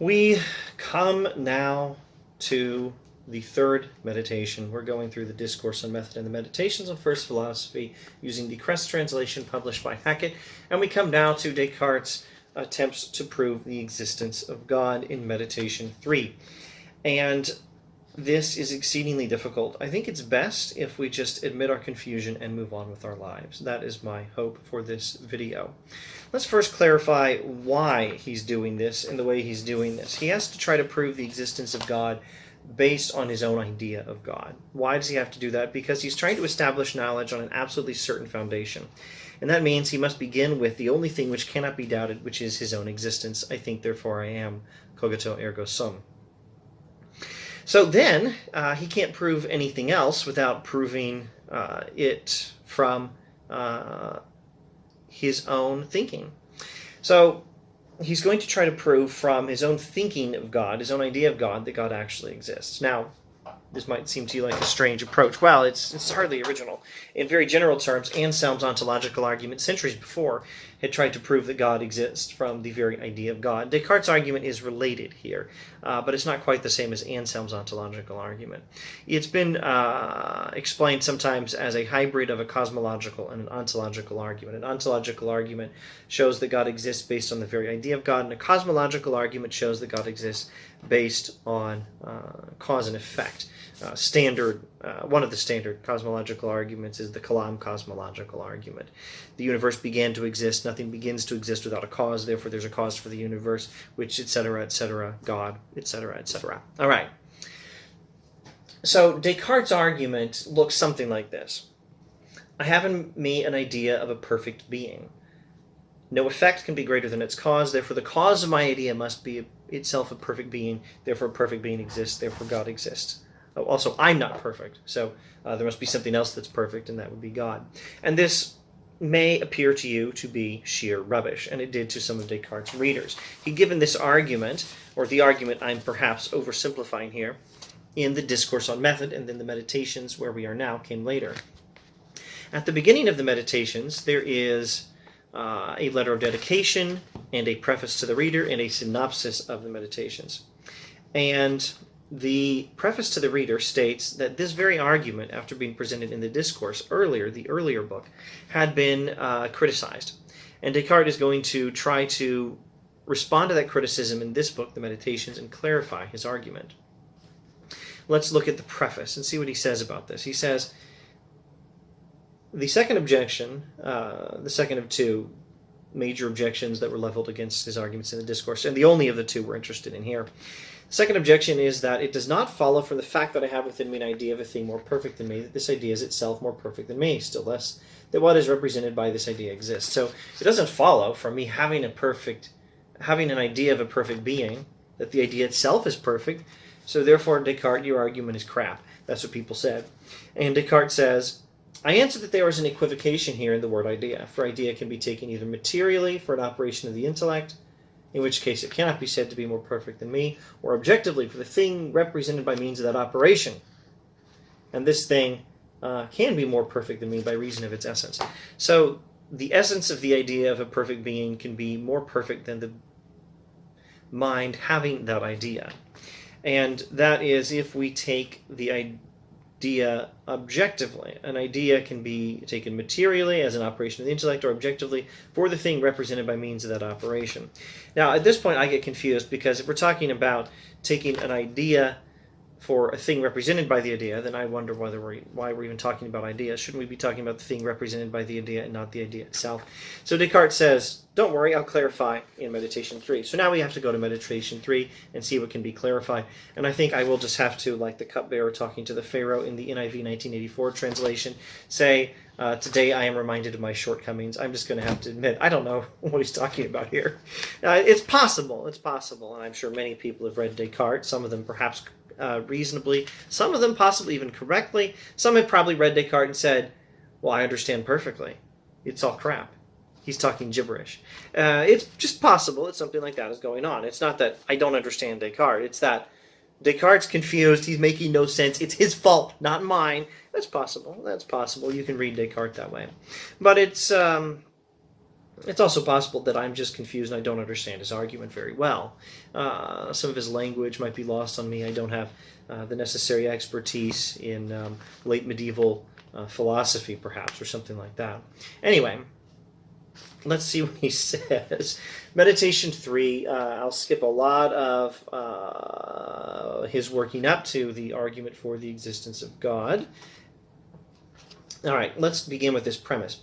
We come now to the third meditation. We're going through the Discourse on Method and the Meditations on First Philosophy using the Crest translation published by Hackett. And we come now to Descartes' attempts to prove the existence of God in Meditation 3. And this is exceedingly difficult. I think it's best if we just admit our confusion and move on with our lives. That is my hope for this video. Let's first clarify why he's doing this and the way he's doing this. He has to try to prove the existence of God based on his own idea of God. Why does he have to do that? Because he's trying to establish knowledge on an absolutely certain foundation. And that means he must begin with the only thing which cannot be doubted, which is his own existence. I think, therefore I am, cogito ergo sum. So then, he can't prove anything else without proving it from his own thinking. So he's going to try to prove from his own thinking of God, his own idea of God, that God actually exists. Now, this might seem to you like a strange approach. Well, it's hardly original. In very general terms, Anselm's ontological argument centuries before had tried to prove that God exists from the very idea of God. Descartes' argument is related here, but it's not quite the same as Anselm's ontological argument. It's been explained sometimes as a hybrid of a cosmological and an ontological argument. An ontological argument shows that God exists based on the very idea of God, and a cosmological argument shows that God exists based on cause and effect. One of the standard cosmological arguments is the Kalam cosmological argument. The universe began to exist. Nothing begins to exist without a cause. Therefore, there's a cause for the universe, which, etc., God, etc., etc. All right. So Descartes' argument looks something like this. I have in me an idea of a perfect being. No effect can be greater than its cause. Therefore, the cause of my idea must be itself a perfect being. Therefore, a perfect being exists. Therefore, God exists. Also, I'm not perfect, so there must be something else that's perfect, and that would be God. And this may appear to you to be sheer rubbish, and it did to some of Descartes' readers. He'd given this argument, or the argument I'm perhaps oversimplifying here, in the Discourse on Method, and then the Meditations, where we are now, came later. At the beginning of the Meditations, there is a letter of dedication, and a preface to the reader, and a synopsis of the Meditations. And the preface to the reader states that this very argument, after being presented in the Discourse earlier, the earlier book, had been criticized. And Descartes is going to try to respond to that criticism in this book, the Meditations, and clarify his argument. Let's look at the preface and see what he says about this. He says, the second objection, the second of two major objections that were leveled against his arguments in the Discourse, and the only of the two we're interested in here. The second objection is that it does not follow from the fact that I have within me an idea of a thing more perfect than me, that this idea is itself more perfect than me, still less that what is represented by this idea exists. So it doesn't follow from me having an idea of a perfect being, that the idea itself is perfect. So therefore, Descartes, your argument is crap. That's what people said. And Descartes says, I answer that there is an equivocation here in the word idea, for idea can be taken either materially for an operation of the intellect, in which case it cannot be said to be more perfect than me, or objectively for the thing represented by means of that operation. And this thing can be more perfect than me by reason of its essence. So the essence of the idea of a perfect being can be more perfect than the mind having that idea. And that is if we take the idea objectively. An idea can be taken materially as an operation of the intellect, or objectively for the thing represented by means of that operation. Now, at this point, I get confused, because if we're talking about taking an idea for a thing represented by the idea, then I wonder why we're even talking about ideas. Shouldn't we be talking about the thing represented by the idea and not the idea itself? So Descartes says, don't worry, I'll clarify in Meditation 3. So now we have to go to Meditation 3 and see what can be clarified. And I think I will just have to, like the cupbearer talking to the Pharaoh in the NIV 1984 translation, say, today I am reminded of my shortcomings. I'm just going to have to admit, I don't know what he's talking about here. It's possible, and I'm sure many people have read Descartes, some of them perhaps reasonably, some of them possibly even correctly. Some have probably read Descartes and said, well, I understand perfectly. It's all crap. He's talking gibberish. It's just possible that something like that is going on. It's not that I don't understand Descartes. It's that Descartes' confused. He's making no sense. It's his fault, not mine. That's possible. That's possible. You can read Descartes that way. But it's It's also possible that I'm just confused and I don't understand his argument very well. Some of his language might be lost on me. I don't have the necessary expertise in late medieval philosophy, perhaps, or something like that. Anyway, let's see what he says. Meditation 3, I'll skip a lot of his working up to the argument for the existence of God. All right, let's begin with this premise.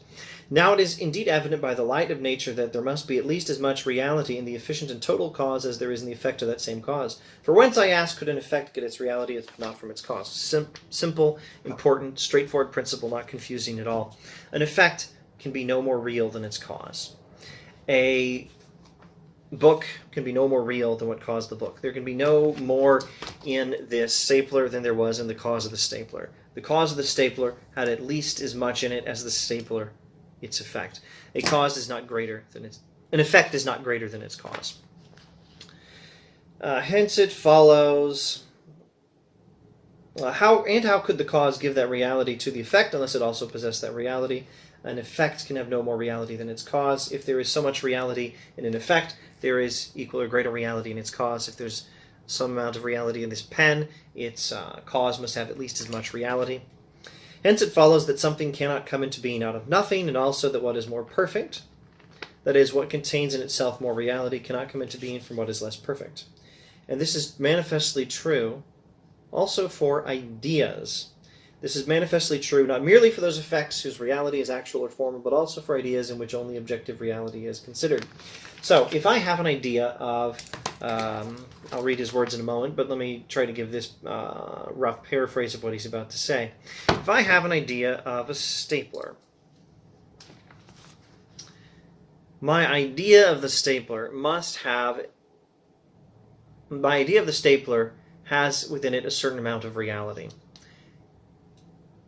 Now it is indeed evident by the light of nature that there must be at least as much reality in the efficient and total cause as there is in the effect of that same cause. For whence, I ask, could an effect get its reality if not from its cause? Simple, important, straightforward principle, not confusing at all. An effect can be no more real than its cause. A book can be no more real than what caused the book. There can be no more in this stapler than there was in the cause of the stapler. The cause of the stapler had at least as much in it as the stapler its effect. A cause is not greater than an effect is not greater than its cause. Hence it follows, how could the cause give that reality to the effect unless it also possessed that reality? An effect can have no more reality than its cause. If there is so much reality in an effect, there is equal or greater reality in its cause. If there's some amount of reality in this pen, its cause must have at least as much reality. Hence it follows that something cannot come into being out of nothing, and also that what is more perfect, that is, what contains in itself more reality, cannot come into being from what is less perfect. And this is manifestly true also for ideas. This is manifestly true not merely for those effects whose reality is actual or formal, but also for ideas in which only objective reality is considered. So, if I have an idea of, I'll read his words in a moment, but let me try to give this rough paraphrase of what he's about to say. If I have an idea of a stapler, my idea of the stapler has within it a certain amount of reality.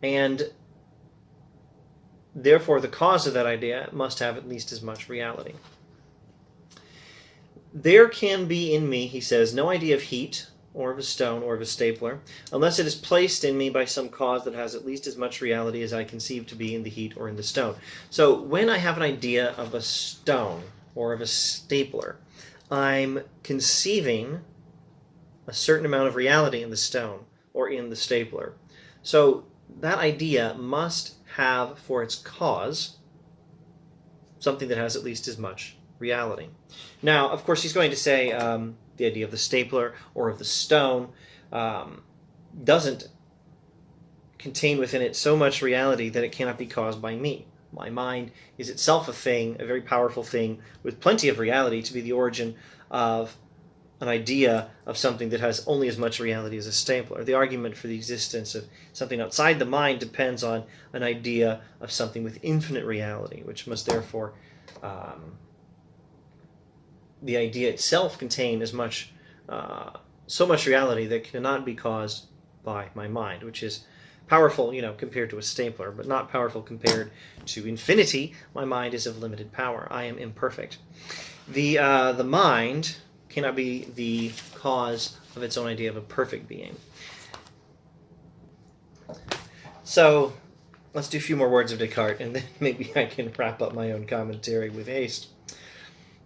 And therefore, the cause of that idea must have at least as much reality. There can be in me, he says, no idea of heat, or of a stone, or of a stapler, unless it is placed in me by some cause that has at least as much reality as I conceive to be in the heat or in the stone. So when I have an idea of a stone, or of a stapler, I'm conceiving a certain amount of reality in the stone, or in the stapler. So that idea must have for its cause something that has at least as much reality. Now, of course, he's going to say the idea of the stapler or of the stone doesn't contain within it so much reality that it cannot be caused by me. My mind is itself a thing, a very powerful thing, with plenty of reality to be the origin of an idea of something that has only as much reality as a stapler. The argument for the existence of something outside the mind depends on an idea of something with infinite reality, which must therefore, the idea itself contain as much, so much reality that cannot be caused by my mind, which is powerful, compared to a stapler, but not powerful compared to infinity. My mind is of limited power. I am imperfect. The mind cannot be the cause of its own idea of a perfect being. So, let's do a few more words of Descartes, and then maybe I can wrap up my own commentary with haste.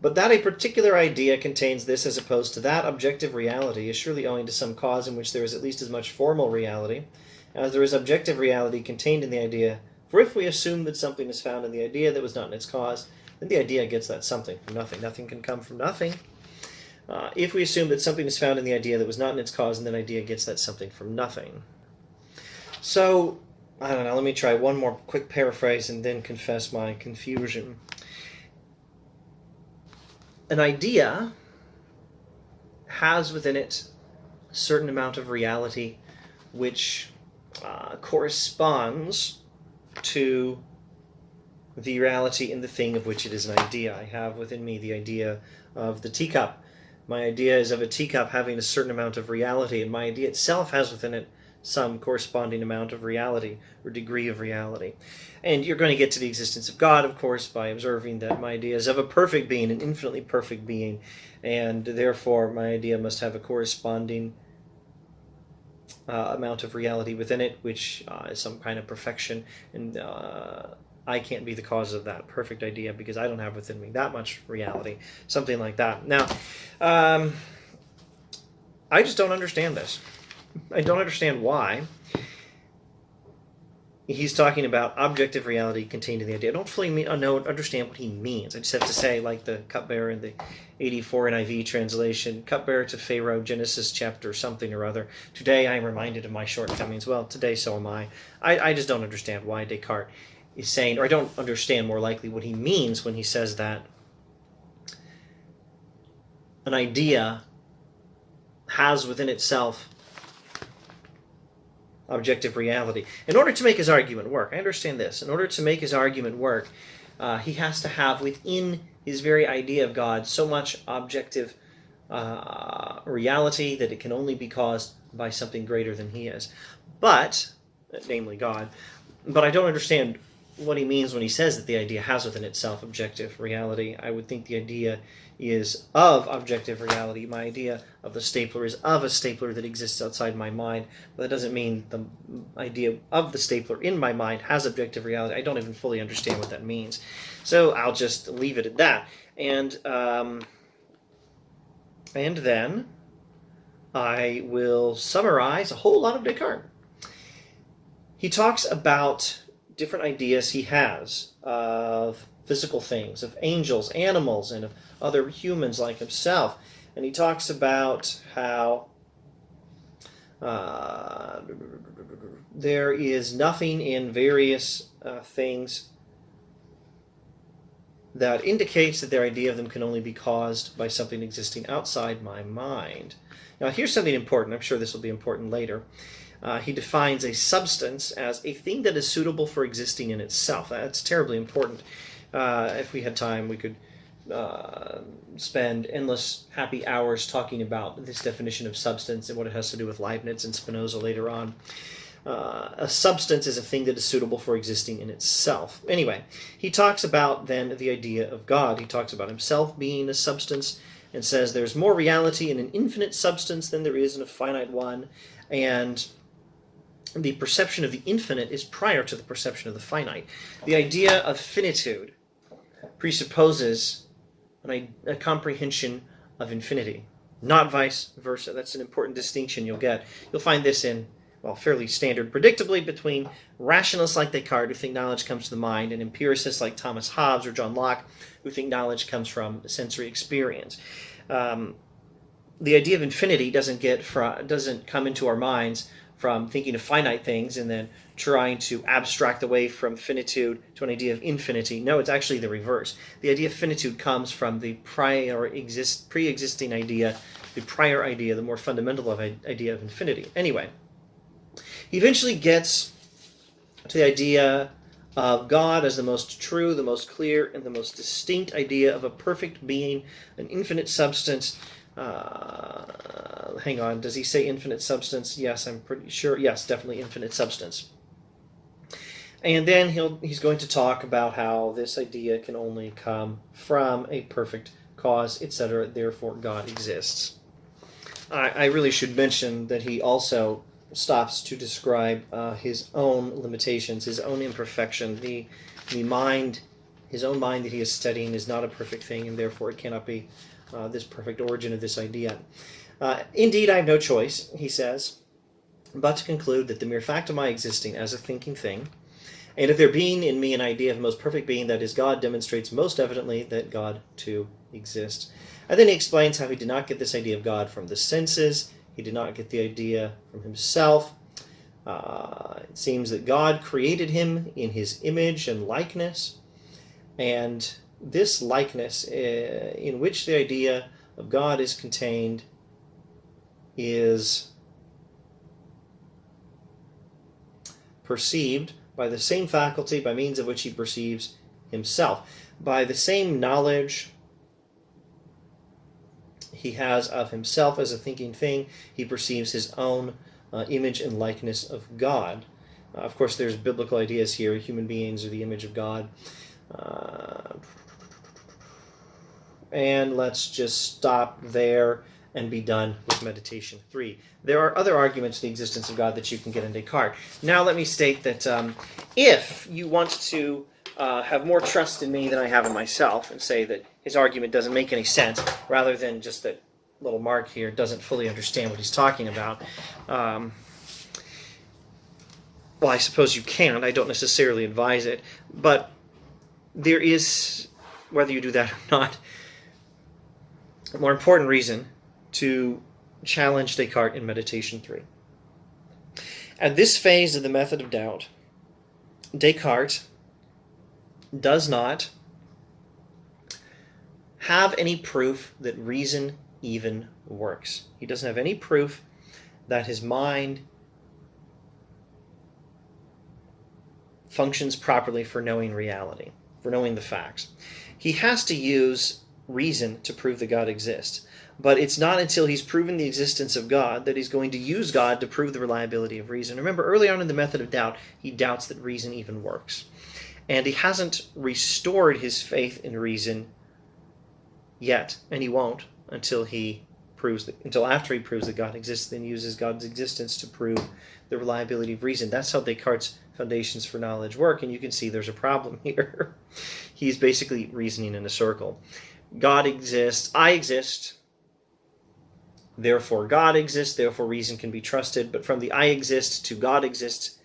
But that a particular idea contains this as opposed to that objective reality is surely owing to some cause in which there is at least as much formal reality as there is objective reality contained in the idea. For if we assume that something is found in the idea that was not in its cause, then the idea gets that something from nothing. Nothing can come from nothing. If we assume that something is found in the idea that was not in its cause, and then idea gets that something from nothing. So, I don't know, let me try one more quick paraphrase and then confess my confusion. An idea has within it a certain amount of reality which corresponds to the reality in the thing of which it is an idea. I have within me the idea of the teacup. My idea is of a teacup having a certain amount of reality, and my idea itself has within it some corresponding amount of reality or degree of reality. And you're going to get to the existence of God, of course, by observing that my idea is of a perfect being, an infinitely perfect being, and therefore my idea must have a corresponding amount of reality within it, which is some kind of perfection and I can't be the cause of that perfect idea because I don't have within me that much reality. Something like that. Now, I just don't understand this. I don't understand why he's talking about objective reality contained in the idea. I don't fully understand what he means. I just have to say, like the cupbearer in the 84 NIV translation, cupbearer to Pharaoh, Genesis chapter something or other. Today I am reminded of my shortcomings. Well, today so am I. I just don't understand why Descartes is saying, or I don't understand more likely what he means when he says that an idea has within itself objective reality. In order to make his argument work, I understand this, in order to make his argument work, he has to have within his very idea of God so much objective reality that it can only be caused by something greater than he is. But, namely God, but I don't understand what he means when he says that the idea has within itself objective reality. I would think the idea is of objective reality. My idea of the stapler is of a stapler that exists outside my mind, but that doesn't mean the idea of the stapler in my mind has objective reality. I don't even fully understand what that means. So I'll just leave it at that. And then I will summarize a whole lot of Descartes. He talks about different ideas he has of physical things, of angels, animals, and of other humans like himself. And he talks about how there is nothing in various things that indicates that their idea of them can only be caused by something existing outside my mind. Now, here's something important. I'm sure this will be important later. He defines a substance as a thing that is suitable for existing in itself. That's terribly important. If we had time, we could spend endless happy hours talking about this definition of substance and what it has to do with Leibniz and Spinoza later on. A substance is a thing that is suitable for existing in itself. Anyway, he talks about then the idea of God. He talks about himself being a substance and says there's more reality in an infinite substance than there is in a finite one, and the perception of the infinite is prior to the perception of the finite. The idea of finitude presupposes a comprehension of infinity, not vice versa. That's an important distinction you'll get. You'll find this in, well, fairly standard, predictably, between rationalists like Descartes, who think knowledge comes to the mind, and empiricists like Thomas Hobbes or John Locke, who think knowledge comes from sensory experience. The idea of infinity doesn't come into our minds from thinking of finite things and then trying to abstract away from finitude to an idea of infinity. No, it's actually the reverse. The idea of finitude comes from the pre-existing idea, the prior idea, the more fundamental idea of infinity. Anyway, he eventually gets to the idea of God as the most true, the most clear, and the most distinct idea of a perfect being, an infinite substance. Hang on, does he say infinite substance? Yes, I'm pretty sure. Yes, definitely infinite substance. And then he's going to talk about how this idea can only come from a perfect cause, etc. Therefore, God exists. I really should mention that he also stops to describe his own limitations, his own imperfection. The mind, his own mind that he is studying is not a perfect thing, and therefore it cannot be this perfect origin of this idea. Indeed, I have no choice, he says, but to conclude that the mere fact of my existing as a thinking thing, and of there being in me an idea of the most perfect being, that is God, demonstrates most evidently that God too exists. And then he explains how he did not get this idea of God from the senses. He did not get the idea from himself. It seems that God created him in his image and likeness, and this likeness in which the idea of God is contained is perceived by the same faculty by means of which he perceives himself. By the same knowledge he has of himself as a thinking thing, he perceives his own image and likeness of God. Of course, there's biblical ideas here. Human beings are the image of God. And let's just stop there and be done with meditation 3. There are other arguments for the existence of God that you can get in Descartes. Now let me state that if you want to have more trust in me than I have in myself and say that his argument doesn't make any sense, rather than just that little Mark here doesn't fully understand what he's talking about. Well, I suppose you can. I don't necessarily advise it. But there is, whether you do that or not, a more important reason to challenge Descartes in Meditation 3. At this phase of the method of doubt, Descartes does not have any proof that reason even works. He doesn't have any proof that his mind functions properly for knowing reality, for knowing the facts. He has to use reason to prove that God exists. But it's not until he's proven the existence of God that he's going to use God to prove the reliability of reason. Remember, early on in the method of doubt, he doubts that reason even works. And he hasn't restored his faith in reason yet, and he won't until after he proves that God exists, then uses God's existence to prove the reliability of reason. That's how Descartes' foundations for knowledge work, and you can see there's a problem here. He's basically reasoning in a circle. God exists, I exist, therefore God exists, therefore reason can be trusted. But from the I exist to God exists,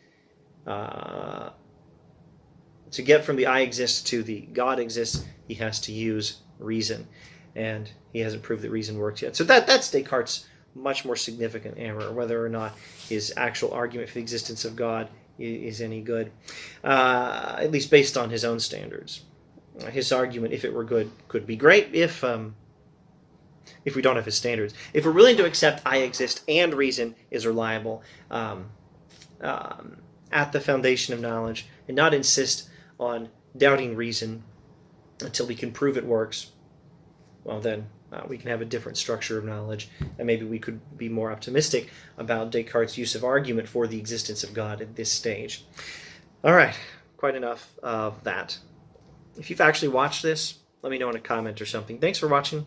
to get from the I exist to the God exists, he has to use reason. And he hasn't proved that reason works yet. So that's Descartes' much more significant error, whether or not his actual argument for the existence of God is any good, at least based on his own standards. His argument, if it were good, could be great if we don't have his standards. If we're willing to accept I exist and reason is reliable at the foundation of knowledge, and not insist on doubting reason until we can prove it works, well then we can have a different structure of knowledge, and maybe we could be more optimistic about Descartes' use of argument for the existence of God at this stage. All right, quite enough of that. If you've actually watched this, let me know in a comment or something. Thanks for watching.